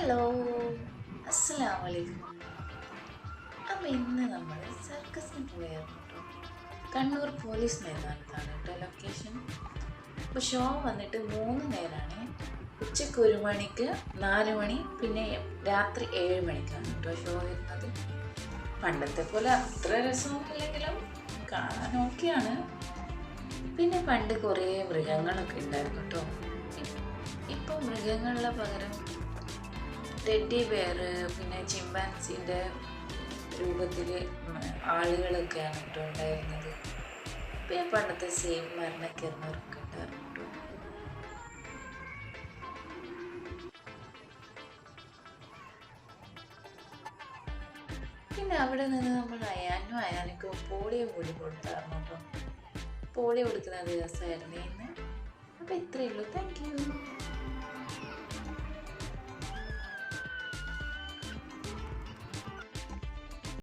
Hello, അസ്സലാമു അലൈക്കും. അപ്പം ഇന്ന് നമ്മൾ സർക്കസിന് പോയായിരുന്നു കേട്ടോ. കണ്ണൂർ പോലീസ് മൈതാനത്താണ് കേട്ടോ ലൊക്കേഷൻ. അപ്പോൾ ഷോ വന്നിട്ട് 3 നേരമാണ്. ഉച്ചയ്ക്ക് 1 മണിക്ക്, 4 മണി, പിന്നെ രാത്രി 7 മണിക്കാണ് കേട്ടോ ഷോ വരുന്നത്. പണ്ടത്തെ പോലെ അത്ര രസമൊന്നുമില്ലെങ്കിലും കാണാൻ ഓക്കെയാണ്. പിന്നെ പണ്ട് കുറേ മൃഗങ്ങളൊക്കെ ഉണ്ടായിരുന്നു കേട്ടോ. ഇപ്പോൾ മൃഗങ്ങളുടെ പകരം ടെഡി ബെയർ, പിന്നെ ചിമ്പാൻസിൻ്റെ രൂപത്തിൽ ആളുകളൊക്കെയാണ് കേട്ടോ ഉണ്ടായിരുന്നത്. പിന്നെ പണ്ടത്തെ സെയിം മരണക്കിരണമൊക്കെ ഉണ്ടായിരുന്നു കേട്ടോ. പിന്നെ അവിടെ നിന്ന് നമ്മൾ അയാനൊക്കെ പോളിയോ കൂടി കൊടുത്തായിരുന്നു കേട്ടോ. പോളിയോ കൊടുക്കുന്ന ദിവസമായിരുന്നു ഇന്ന്. അപ്പോൾ ഇത്രയേ ഉള്ളൂ. Thank you.